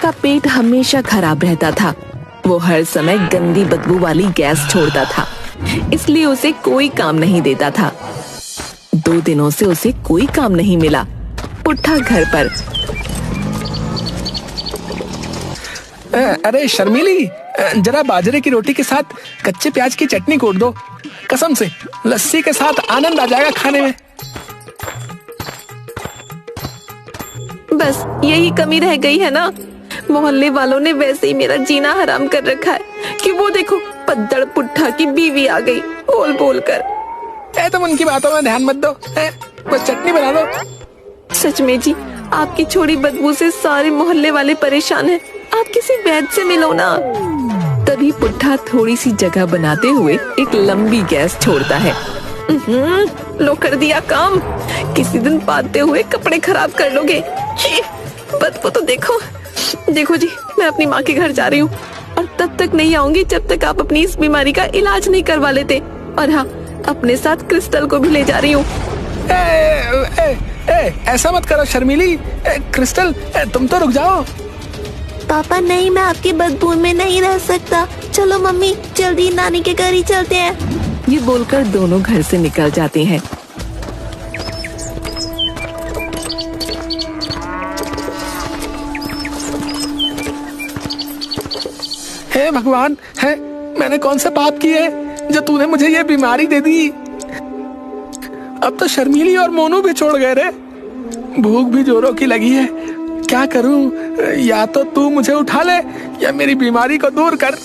का पेट हमेशा खराब रहता था। वो हर समय गंदी बदबू वाली गैस छोड़ता था, इसलिए उसे कोई काम नहीं देता था। 2 दिनों से उसे कोई काम नहीं मिला। पुट्ठा घर पर। अरे शर्मीली, जरा बाजरे की रोटी के साथ कच्चे प्याज की चटनी कूट दो। कसम से लस्सी के साथ आनंद आ जाएगा खाने में। बस यही कमी रह गई है ना। मोहल्ले वालों ने वैसे ही मेरा जीना हराम कर रखा है कि वो देखो पद्दड़ पुट्ठा की बीवी आ गई बोल बोल कर। तुम उनकी बातों में ध्यान मत दो, बस चटनी बना दो। सच में जी, आपकी छोड़ी बदबू से सारे मोहल्ले वाले परेशान हैं। आप किसी वैद्य से मिलो ना। तभी पुट्ठा थोड़ी सी जगह बनाते हुए एक लंबी गैस छोड़ता है। लो कर दिया काम। किसी दिन पाते हुए कपड़े खराब कर लोगे। बदबू तो देखो। देखो जी, मैं अपनी माँ के घर जा रही हूँ और तब तक नहीं आऊंगी जब तक आप अपनी इस बीमारी का इलाज नहीं करवा लेते। और हाँ, अपने साथ क्रिस्टल को भी ले जा रही हूँ। ऐसा मत करो शर्मीली। क्रिस्टल, तुम तो रुक जाओ। पापा नहीं, मैं आपकी बदबू में नहीं रह सकता। चलो मम्मी, जल्दी नानी के घर ही चलते हैं। ये बोलकर दोनों घर से निकल जाते हैं। हे भगवान, है मैंने कौन से पाप किए जो तूने मुझे ये बीमारी दे दी। अब तो शर्मीली और मोनू भी छोड़ गए रे। भूख भी जोरों की लगी है। क्या करूं? या तो तू मुझे उठा ले या मेरी बीमारी को दूर कर।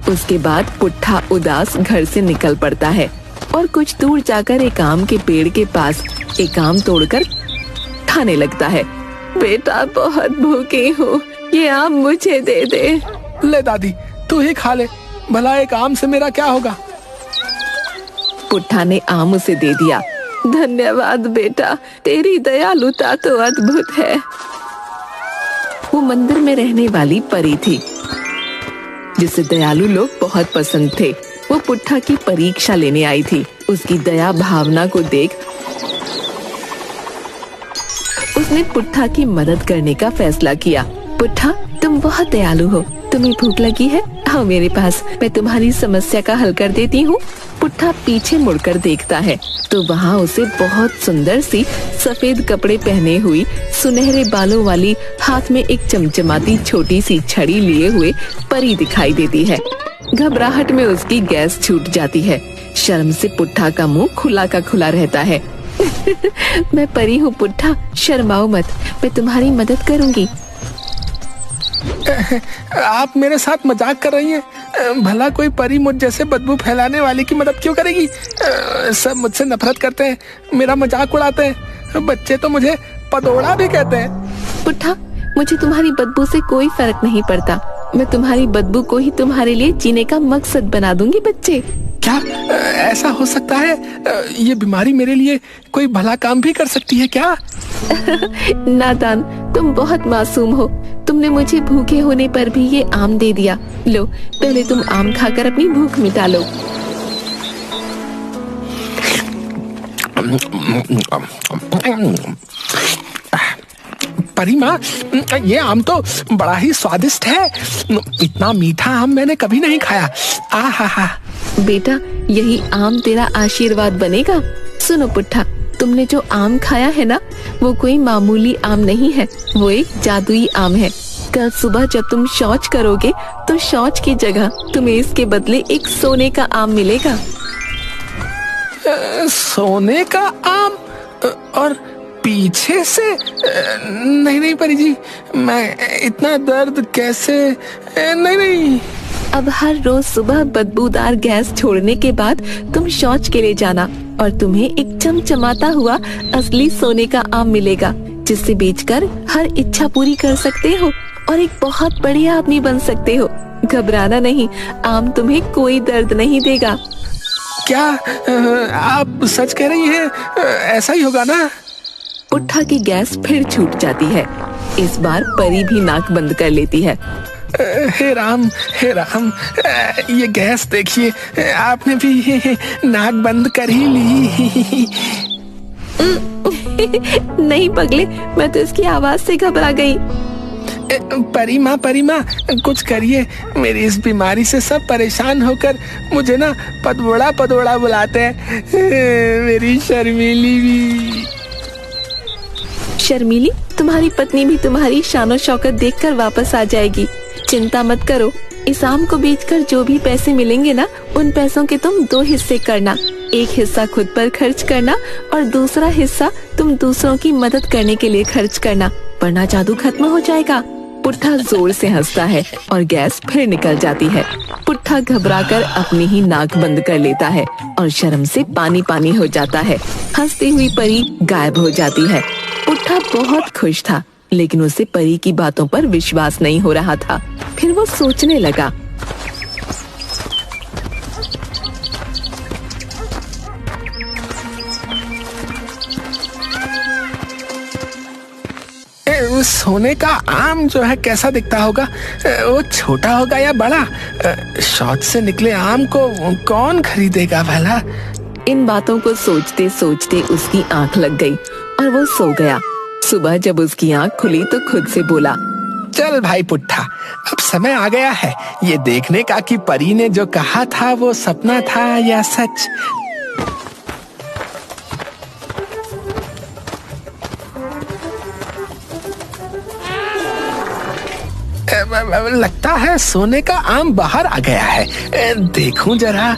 उसके बाद पुट्ठा उदास घर से निकल पड़ता है और कुछ दूर जाकर एक आम के पेड़ के पास एक आम तोड़कर खाने लगता है। बेटा, बहुत भूखी हूँ, ये आम मुझे दे दे। ले दादी, तू ही खा ले, भला एक आम से मेरा क्या होगा। पुट्ठा ने आम उसे दे दिया। धन्यवाद बेटा, तेरी दयालुता तो अद्भुत है। वो मंदिर में रहने वाली परी थी जिसे दयालु लोग बहुत पसंद थे। वो पुट्ठा की परीक्षा लेने आई थी। उसकी दया भावना को देख उसने पुट्ठा की मदद करने का फैसला किया। पुट्ठा, तुम बहुत दयालु हो। तुम्हें भूख लगी है? आओ मेरे पास, मैं तुम्हारी समस्या का हल कर देती हूँ। पुट्ठा पीछे मुड़कर देखता है तो वहाँ उसे बहुत सुंदर सी सफेद कपड़े पहने हुई, सुनहरे बालों वाली, हाथ में एक चमचमाती छोटी सी छड़ी लिए हुए परी दिखाई देती है। घबराहट में उसकी गैस छूट जाती है। शर्म से पुट्ठा का मुंह खुला का खुला रहता है। मैं परी हूँ पुट्ठा, शर्माओ मत, मैं तुम्हारी मदद करूँगी। आप मेरे साथ मजाक कर रही हैं? भला कोई परी मुझ जैसे बदबू फैलाने वाले की मदद क्यों करेगी? सब मुझसे नफरत करते हैं, मेरा मजाक उड़ाते हैं। बच्चे तो मुझे पदोड़ा भी कहते हैं। पुट्ठा, मुझे तुम्हारी बदबू से कोई फर्क नहीं पड़ता। मैं तुम्हारी बदबू को ही तुम्हारे लिए जीने का मकसद बना दूंगी बच्चे। क्या ऐसा हो सकता है? ये बीमारी मेरे लिए कोई भला काम भी कर सकती है क्या? नादान, तुम बहुत मासूम हो। तुमने मुझे भूखे होने पर भी ये आम दे दिया। लो, पहले तुम आम खाकर अपनी भूख मिटा लो। परी माँ, ये आम तो बड़ा ही स्वादिष्ट है। इतना मीठा आम मैंने कभी नहीं खाया। आहा। बेटा, यही आम तेरा आशीर्वाद बनेगा। सुनो पुट्ठा, तुमने जो आम खाया है ना, वो कोई मामूली आम नहीं है, वो एक जादुई आम है। कल सुबह जब तुम शौच करोगे तो शौच की जगह तुम्हें इसके बदले एक सोने का आम मिलेगा। सोने का आम? और पीछे से? नहीं परी जी, मैं इतना दर्द कैसे? नहीं। अब हर रोज सुबह बदबूदार गैस छोड़ने के बाद तुम शौच के लिए जाना और तुम्हें एक चमचमाता हुआ असली सोने का आम मिलेगा, जिसे बेचकर हर इच्छा पूरी कर सकते हो और एक बहुत बढ़िया आदमी बन सकते हो। घबराना नहीं, आम तुम्हें कोई दर्द नहीं देगा। क्या आप सच कह रही हैं? ऐसा ही होगा ना? पुट्ठा की गैस फिर छूट जाती है। इस बार परी भी नाक बंद कर लेती है। हे राम, ये गैस देखिए, आपने भी नाक बंद कर ही ली। नहीं पगले, मैं तो इसकी आवाज से घबरा गई। परी माँ कुछ करिए। मेरी इस बीमारी से सब परेशान होकर मुझे ना पदोड़ा पदोड़ा बुलाते हैं। मेरी शर्मीली भी। शर्मीली, तुम्हारी पत्नी भी तुम्हारी शानो शौकत देखकर वापस आ जाएगी। चिंता मत करो। इस आम को बेचकर जो भी पैसे मिलेंगे ना, उन पैसों के तुम 2 हिस्से करना। एक हिस्सा खुद पर खर्च करना और दूसरा हिस्सा तुम दूसरों की मदद करने के लिए खर्च करना, वरना जादू खत्म हो जाएगा। पुट्ठा जोर से हंसता है और गैस फिर निकल जाती है। पुट्ठा घबराकर अपनी ही नाक बंद कर लेता है और शर्म से पानी पानी हो जाता है। हंसती हुई परी गायब हो जाती है। पुट्ठा बहुत खुश था, लेकिन उसे परी की बातों पर विश्वास नहीं हो रहा था। फिर वो सोचने लगा, सोने का आम जो है कैसा दिखता होगा? वो छोटा होगा या बड़ा? शौच से निकले आम को कौन खरीदेगा भला? इन बातों को सोचते सोचते उसकी आंख लग गई और वो सो गया। सुबह जब उसकी आंख खुली तो खुद से बोला, चल भाई पुट्ठा, अब समय आ गया है ये देखने का कि परी ने जो कहा था वो सपना था या सच। लगता है सोने का आम बाहर आ गया है। देखूं जरा।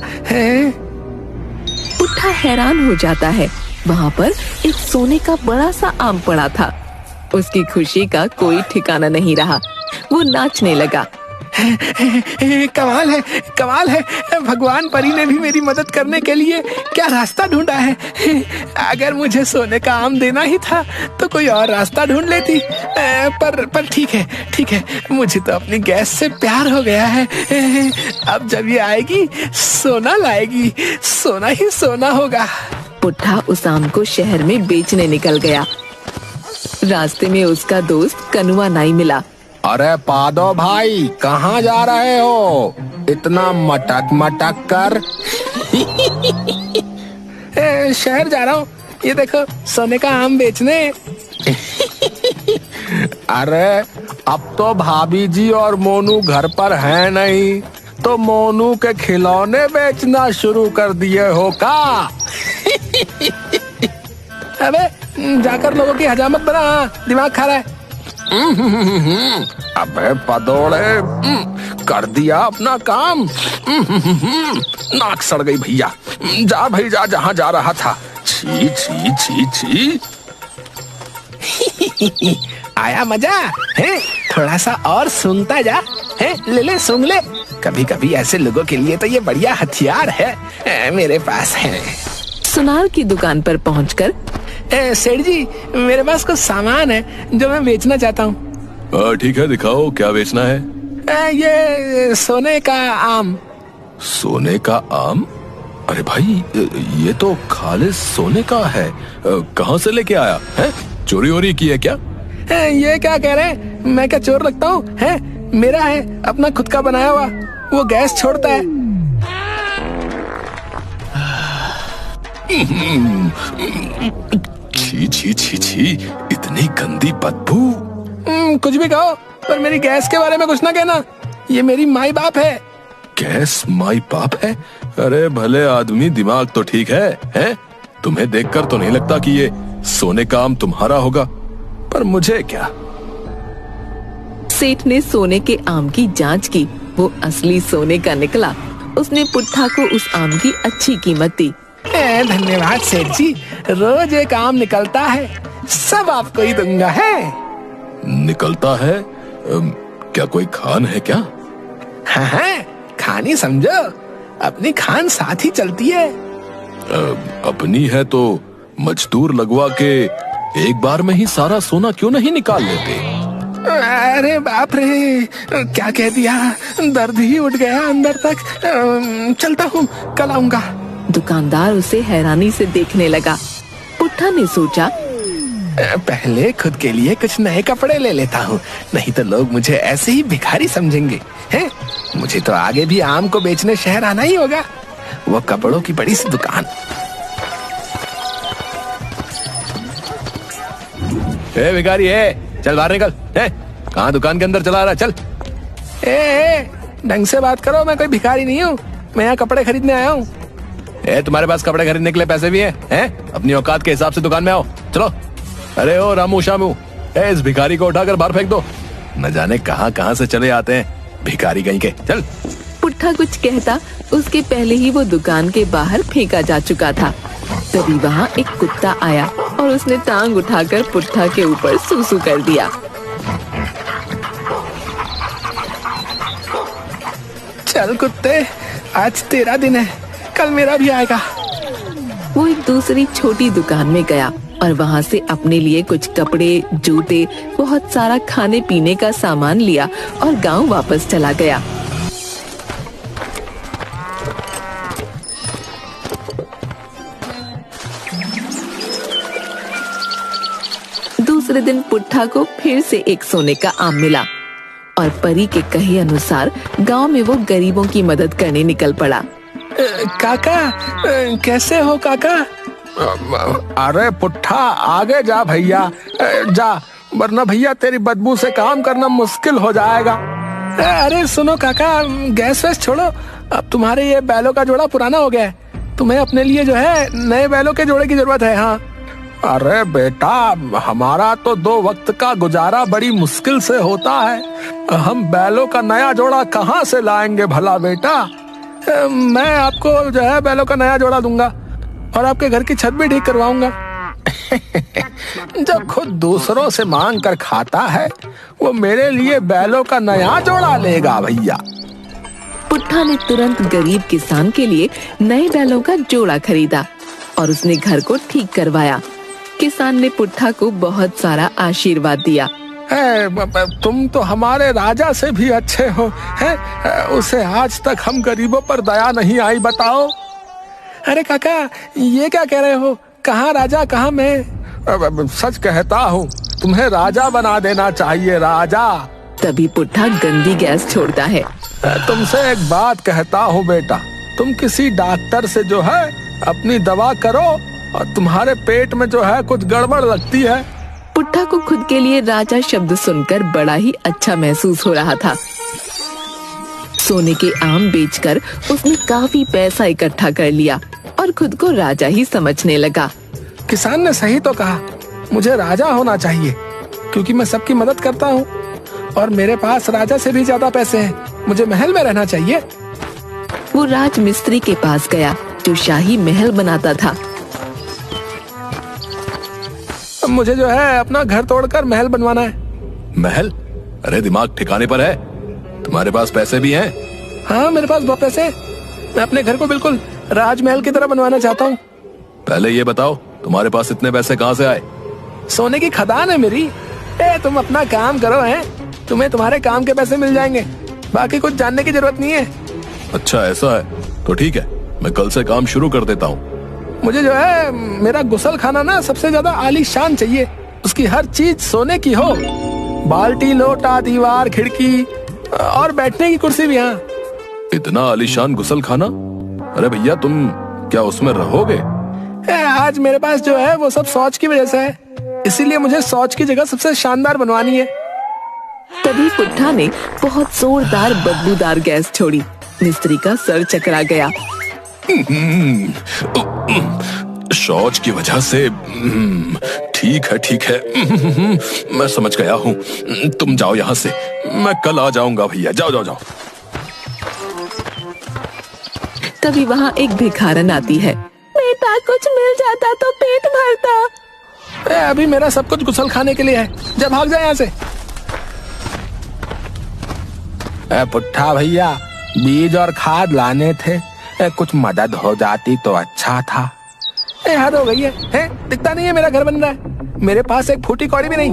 पुट्ठा हैरान हो जाता है। वहाँ पर एक सोने का बड़ा सा आम पड़ा था। उसकी खुशी का कोई ठिकाना नहीं रहा। वो नाचने लगा। कमाल है। भगवान परी ने भी मेरी मदद करने के लिए क्या रास्ता ढूंढा है। अगर मुझे सोने का आम देना ही था तो कोई और रास्ता ढूंढ लेती। पर ठीक है, मुझे तो अपनी गैस से प्यार हो गया है। अब जब ये आएगी सोना लाएगी, सोना ही सोना होगा। पुट्ठा उस आम को शहर में बेचने निकल गया। रास्ते में उसका दोस्त कनुआ नाई मिला। अरे पादो भाई, कहाँ जा रहे हो? इतना मटक कर। शहर जा रहा हूँ, ये देखो सोने का आम बेचने। अरे अब तो भाभी जी और मोनू घर पर हैं नहीं, तो मोनू के खिलौने बेचना शुरू कर दिए हो का? अबे जाकर लोगों की हजामत बना, दिमाग खा रहा है। अबे पदोड़े, कर दिया अपना काम। नाक सड़ गई भैया। जा भाई जा, जहाँ जा रहा था। छी छी छी छी। आया मजा है? थोड़ा सा और सूंघता जा। है ले सूंघ ले। कभी कभी ऐसे लोगों के लिए तो ये बढ़िया हथियार है मेरे पास है। सुनार की दुकान पर पहुंचकर, सेठ जी, मेरे पास कुछ सामान है जो मैं बेचना चाहता हूँ। ठीक है, दिखाओ क्या बेचना है। ये सोने का आम। सोने का आम? अरे भाई, ये तो खालिस सोने का है। कहाँ से लेके आया है? चोरी वोरी की है क्या? ये क्या कह रहे हैं? मैं क्या चोर लगता हूँ? है मेरा है, अपना खुद का बनाया हुआ। वो गैस छोड़ता है। छी छी छी छी, इतनी गंदी बदबू। कुछ भी कहो, पर मेरी गैस के बारे में कुछ ना कहना। ये मेरी माई बाप है। गैस माई बाप है? अरे भले आदमी, दिमाग तो ठीक है? तुम्हें देखकर तो नहीं लगता कि ये सोने का आम तुम्हारा होगा, पर मुझे क्या। सेठ ने सोने के आम की जांच की। वो असली सोने का निकला। उसने पुट्ठा को उस आम की अच्छी कीमत दी। धन्यवाद सेठ जी, रोज एक आम निकलता है, सब आपको ही दूंगा। है निकलता है? क्या कोई खान है क्या? हाँ, खान ही समझो। अपनी खान साथ ही चलती है। अपनी है तो मजदूर लगवा के एक बार में ही सारा सोना क्यों नहीं निकाल लेते? अरे बाप रे, क्या कह दिया, दर्द ही उठ गया अंदर तक। चलता हूँ, कल आऊंगा। दुकानदार उसे हैरानी से देखने लगा। पुट्ठा ने सोचा, पहले खुद के लिए कुछ नए कपड़े ले लेता हूँ, नहीं तो लोग मुझे ऐसे ही भिखारी समझेंगे। हैं? मुझे तो आगे भी आम को बेचने शहर आना ही होगा। वो कपड़ों की बड़ी सी दुकान। भिखारी है, चल बाहर निकल। कहाँ दुकान के अंदर चला रहा है? चल। ए, ढंग से बात करो, मैं कोई भिखारी नहीं हूँ, मैं यहाँ कपड़े खरीदने आया हूँ। तुम्हारे पास कपड़े खरीदने के लिए पैसे भी हैं? अपनी औकात के हिसाब से दुकान में आओ, चलो। अरे ओ रामू शामू, इस भिखारी को उठाकर बाहर फेंक दो। न जाने कहाँ कहाँ से चले आते हैं भिखारी कहीं के। चल। पुट्ठा कुछ कहता उसके पहले ही वो दुकान के बाहर फेंका जा चुका था। तभी वहाँ एक कुत्ता आया और उसने टांग उठाकर पुट्ठा के ऊपर सूसू कर दिया। चल कुत्ते, आज तेरा दिन है, कल मेरा भी आएगा। वो एक दूसरी छोटी दुकान में गया और वहाँ से अपने लिए कुछ कपड़े, जूते, बहुत सारा खाने पीने का सामान लिया और गांव वापस चला गया। दूसरे दिन पुट्ठा को फिर से एक सोने का आम मिला और परी के कहे अनुसार गांव में वो गरीबों की मदद करने निकल पड़ा। काका, कैसे हो काका? अरे पुट्ठा, आगे जा भैया, जा, वरना भैया तेरी बदबू से काम करना मुश्किल हो जाएगा। अरे सुनो काका, गैस वैस छोड़ो, अब तुम्हारे ये बैलों का जोड़ा पुराना हो गया है, तुम्हें अपने लिए जो है नए बैलों के जोड़े की जरूरत है। हाँ। अरे बेटा, हमारा तो 2 वक्त का गुजारा बड़ी मुश्किल से होता है, हम बैलों का नया जोड़ा कहाँ से लाएंगे भला बेटा? मैं आपको जो है बैलों का नया जोड़ा दूंगा और आपके घर की छत भी ठीक करवाऊंगा। जो खुद दूसरों से मांग कर खाता है वो मेरे लिए बैलों का नया जोड़ा लेगा भैया। पुट्ठा ने तुरंत गरीब किसान के लिए नए बैलों का जोड़ा खरीदा और उसने घर को ठीक करवाया। किसान ने पुट्ठा को बहुत सारा आशीर्वाद दिया। तुम तो हमारे राजा से भी अच्छे हो, हैं? उसे आज तक हम गरीबों पर दया नहीं आई, बताओ। अरे काका, ये क्या कह रहे हो? कहाँ राजा, कहाँ मैं? सच कहता हूँ, तुम्हें राजा बना देना चाहिए, राजा। तभी पुट्ठा गंदी गैस छोड़ता है। तुमसे एक बात कहता हूँ बेटा, तुम किसी डॉक्टर से जो है अपनी दवा करो, और तुम्हारे पेट में जो है कुछ गड़बड़ लगती है। पुट्ठा को खुद के लिए राजा शब्द सुनकर बड़ा ही अच्छा महसूस हो रहा था। सोने के आम बेचकर उसने काफी पैसा इकट्ठा कर लिया और खुद को राजा ही समझने लगा। किसान ने सही तो कहा, मुझे राजा होना चाहिए, क्योंकि मैं सबकी मदद करता हूँ और मेरे पास राजा से भी ज्यादा पैसे हैं। मुझे महल में रहना चाहिए। वो राज मिस्त्री के पास गया जो शाही महल बनाता था। मुझे जो है अपना घर तोड़कर महल बनवाना है। महल? अरे दिमाग ठिकाने पर है? तुम्हारे पास पैसे भी हैं? हाँ, मेरे पास बहुत पैसे। मैं अपने घर को बिल्कुल राजमहल की तरह बनवाना चाहता हूँ। पहले ये बताओ, तुम्हारे पास इतने पैसे कहाँ से आए? सोने की खदान है मेरी। तुम अपना काम करो, हैं? तुम्हें तुम्हारे काम के पैसे मिल जाएंगे, बाकी कुछ जानने की जरूरत नहीं है। अच्छा ऐसा है, तो ठीक है, मैं कल से काम शुरू कर देता हूँ। मुझे जो है मेरा गुसल खाना ना सबसे ज्यादा आलीशान चाहिए, उसकी हर चीज सोने की हो, बाल्टी, लोटा, दीवार, खिड़की और बैठने की कुर्सी भी। हाँ। इतना आलीशान गुसल खाना? अरे भैया, तुम क्या उसमें रहोगे? आज मेरे पास जो है वो सब शौच की वजह से है, इसीलिए मुझे शौच की जगह सबसे शानदार बनवानी है। तभी पुट्ठा ने बहुत जोरदार बदबूदार गैस छोड़ी। मिस्त्री का सर चकरा गया। शौच की वजह से? ठीक है, मैं समझ गया हूँ। तुम जाओ यहाँ से, मैं कल आ जाऊंगा भैया। जाओ। तभी वहाँ एक भिखारन आती है। बेटा, कुछ मिल जाता तो पेट भरता। अभी मेरा सब कुछ गुसल खाने के लिए है, जब भाग जाए यहाँ से। पुट्ठा भैया, बीज और खाद लाने थे, कुछ मदद हो जाती तो अच्छा था। हद हो गई है? दिखता नहीं है मेरा घर बन रहा है, मेरे पास एक फूटी कौड़ी भी नहीं।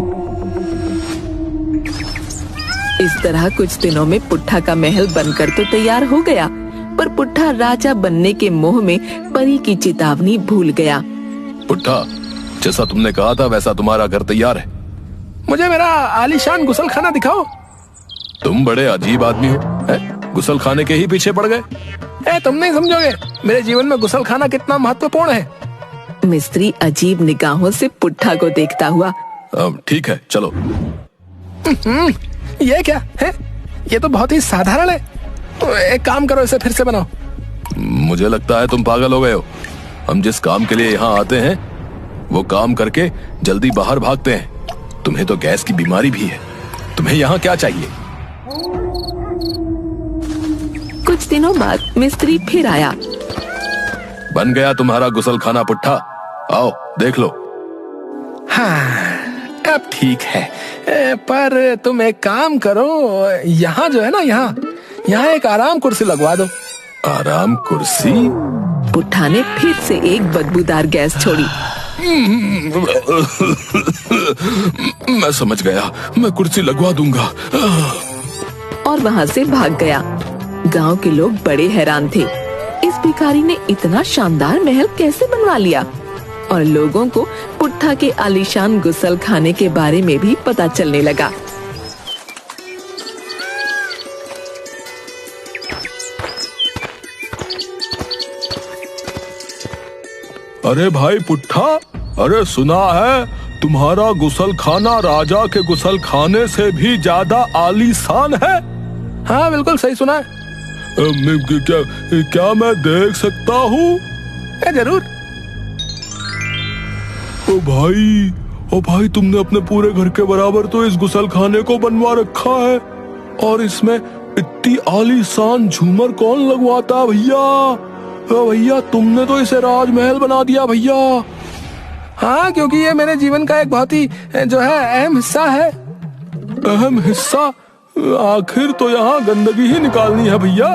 इस तरह कुछ दिनों में पुट्ठा का महल बनकर तो तैयार हो गया, पर पुट्ठा राजा बनने के मोह में परी की चेतावनी भूल गया। पुट्ठा, जैसा तुमने कहा था वैसा तुम्हारा घर तैयार है। मुझे मेरा आलीशान गुसल खाना दिखाओ। तुम बड़े अजीब आदमी हो, गुसल खाने के ही पीछे पड़ गए। तुम नहीं समझोगे मेरे जीवन में गुसल खाना कितना महत्वपूर्ण है। मिस्त्री अजीब निगाहों से पुट्ठा को देखता हुआ। ठीक है, चलो। ये क्या है? ये तो बहुत ही साधारण है। तो एक काम करो, इसे फिर से बनाओ। मुझे लगता है तुम पागल हो गए हो। हम जिस काम के लिए यहाँ आते हैं वो काम करके जल्दी बाहर भागते हैं। तुम्हें तो गैस की बीमारी भी है। तुम्हें यहाँ क्या चाहिए? कुछ दिनों बाद मिस्त्री फिर आया। बन गया तुम्हारा गुसलखाना पुट्ठा। आओ देख लो। हाँ, अब ठीक है। पर तुम एक काम करो, यहाँ जो है ना, यहाँ एक आराम कुर्सी लगवा दो। आराम कुर्सी? पुट्ठा ने फिर से एक बदबूदार गैस छोड़ी। मैं समझ गया, मैं कुर्सी लगवा दूंगा। और वहाँ से भाग गया। गांव के लोग बड़े हैरान थे। इस भिखारी ने इतना शानदार महल कैसे बनवा लिया? और लोगों को पुट्ठा के आलीशान गुसल खाने के बारे में भी पता चलने लगा। अरे भाई पुट्ठा, अरे सुना है तुम्हारा गुसल खाना राजा के गुसल खाने से भी ज्यादा आलीशान है? हाँ बिल्कुल सही सुना है। क्या मैं देख सकता हूँ? जरूर। ओ भाई तुमने अपने पूरे घर के बराबर तो इस गुसल खाने को बनवा रखा है। और इसमें इतनी आलीशान झूमर कौन लगवाता भैया? भैया तुमने तो इसे राजमहल बना दिया भैया। हाँ, क्योंकि ये मेरे जीवन का एक बहुत ही जो है अहम हिस्सा है। अहम हिस्सा? आखिर तो यहाँ गंदगी ही निकालनी है भैया।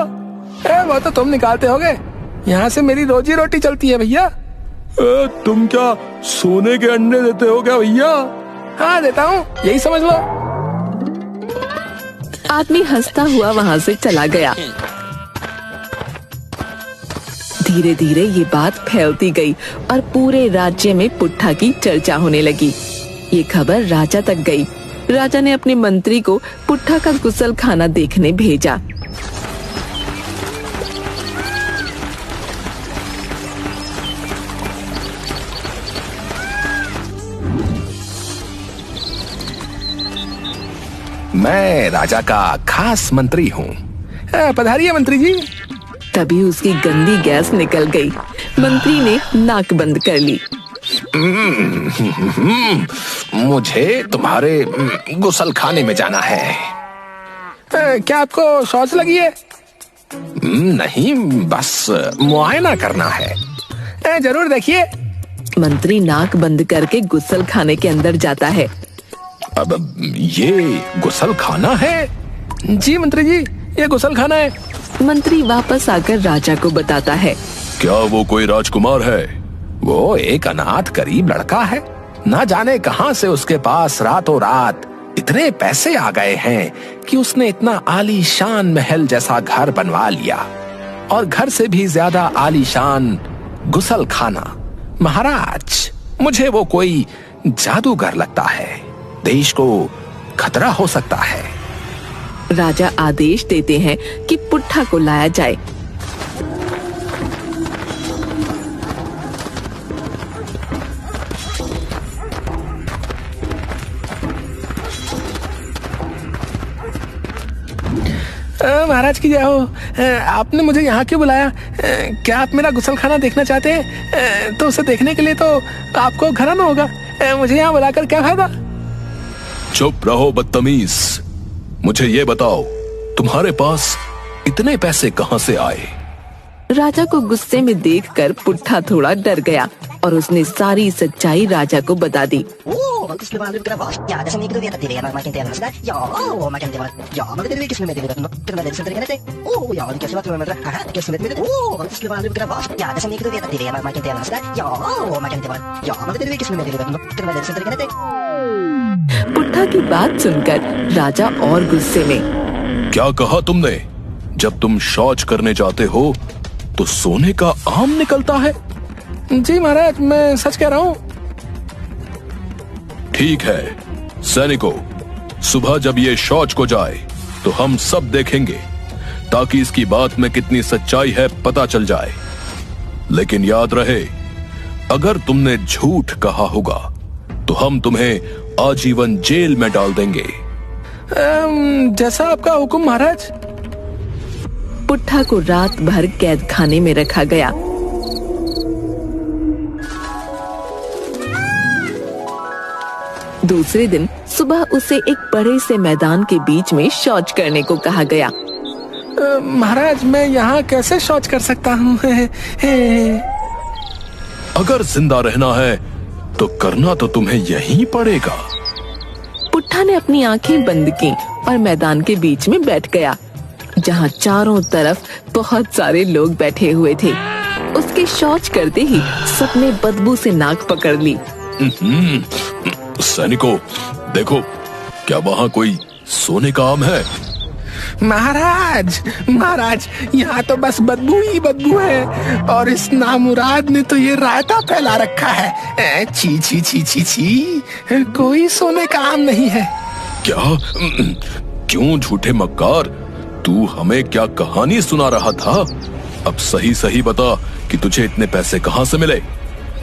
वो तो तुम निकालते होगे, यहाँ से मेरी रोजी रोटी चलती है भैया। तुम क्या सोने के अंडे देते हो क्या भैया? हाँ देता हूँ, यही समझ लो। आदमी हंसता हुआ वहाँ से चला गया। धीरे धीरे ये बात फैलती गई और पूरे राज्य में पुट्ठा की चर्चा होने लगी। ये खबर राजा तक गई। राजा ने अपने मंत्री को पुट्ठा का गुसल खाना देखने भेजा। मैं राजा का खास मंत्री हूँ। पधारिए मंत्री जी। तभी उसकी गंदी गैस निकल गई। मंत्री ने नाक बंद कर ली। मुझे तुम्हारे गुसल खाने में जाना है। क्या आपको शौच लगी है? नहीं, बस मुआयना करना है। जरूर देखिए। मंत्री नाक बंद करके गुसल खाने के अंदर जाता है। अब ये गुसल खाना है? जी मंत्री जी, ये गुसल खाना है। मंत्री वापस आकर राजा को बताता है। क्या वो कोई राजकुमार है? वो एक अनाथ गरीब लड़का है। ना जाने कहां से उसके पास रातों रात इतने पैसे आ गए हैं कि उसने इतना आलीशान महल जैसा घर बनवा लिया, और घर से भी ज्यादा आलीशान गुसल खाना। महाराज, मुझे वो कोई जादूगर लगता है। देश को खतरा हो सकता है। राजा आदेश देते हैं कि पुट्ठा को लाया जाए। महाराज की जय हो। आपने मुझे यहाँ क्यों बुलाया? क्या आप मेरा गुसल खाना देखना चाहते हैं? तो उसे देखने के लिए तो आपको घर आना होगा। मुझे यहाँ बुलाकर क्या फायदा? चुप रहो बदतमीज। मुझे ये बताओ, तुम्हारे पास इतने पैसे कहाँ से आए? राजा को गुस्से में देखकर पुट्ठा थोड़ा डर गया और उसने सारी सच्चाई राजा को बता दी। पुट्ठा की बात सुनकर राजा और गुस्से में। क्या कहा तुमने? जब तुम शौच करने जाते हो तो सोने का आम निकलता है? जी महाराज, मैं सच कह रहा हूँ। ठीक है सैनिकों, सुबह जब ये शौच को जाए तो हम सब देखेंगे, ताकि इसकी बात में कितनी सच्चाई है पता चल जाए। लेकिन याद रहे, अगर तुमने झूठ कहा होगा तो हम तुम्हें आजीवन जेल में डाल देंगे। जैसा आपका हुक्म महाराज। पुट्ठा को रात भर कैद खाने में रखा गया। दूसरे दिन सुबह उसे एक बड़े से मैदान के बीच में शौच करने को कहा गया। महाराज मैं यहाँ कैसे शौच कर सकता हूँ? अगर जिंदा रहना है तो करना तो तुम्हें यहीं पड़ेगा। पुट्ठा ने अपनी आंखें बंद की और मैदान के बीच में बैठ गया, जहाँ चारों तरफ बहुत सारे लोग बैठे हुए थे। उसके शौच करते ही सबने बदबू से नाक पकड़ ली। सैनिकों, देखो, क्या वहाँ कोई सोने का आम है? महाराज महाराज, यहाँ तो बस बदबू ही बदबू है, और इस नामुराद ने तो ये रायता फैला रखा है। छी छी छी छी छी, कोई सोने का आम नहीं है। क्या? क्यों झूठे मक्कार, तू हमें क्या कहानी सुना रहा था? अब सही सही बता कि तुझे इतने पैसे कहाँ से मिले?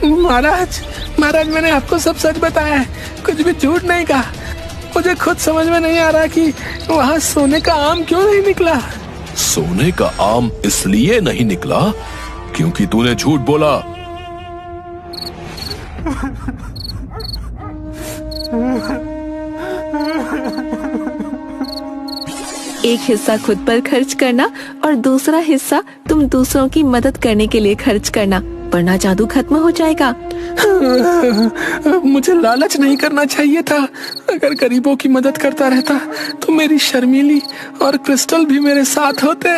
महाराज मैंने आपको सब सच बताया है, कुछ भी झूठ नहीं कहा। मुझे खुद समझ में नहीं आ रहा कि वहाँ सोने का आम क्यों नहीं निकला। सोने का आम इसलिए नहीं निकला क्योंकि तूने झूठ बोला। एक हिस्सा खुद पर खर्च करना और दूसरा हिस्सा तुम दूसरों की मदद करने के लिए खर्च करना, वरना जादू खत्म हो जाएगा। मुझे लालच नहीं करना चाहिए था। अगर गरीबों की मदद करता रहता तो मेरी शर्मीली और क्रिस्टल भी मेरे साथ होते।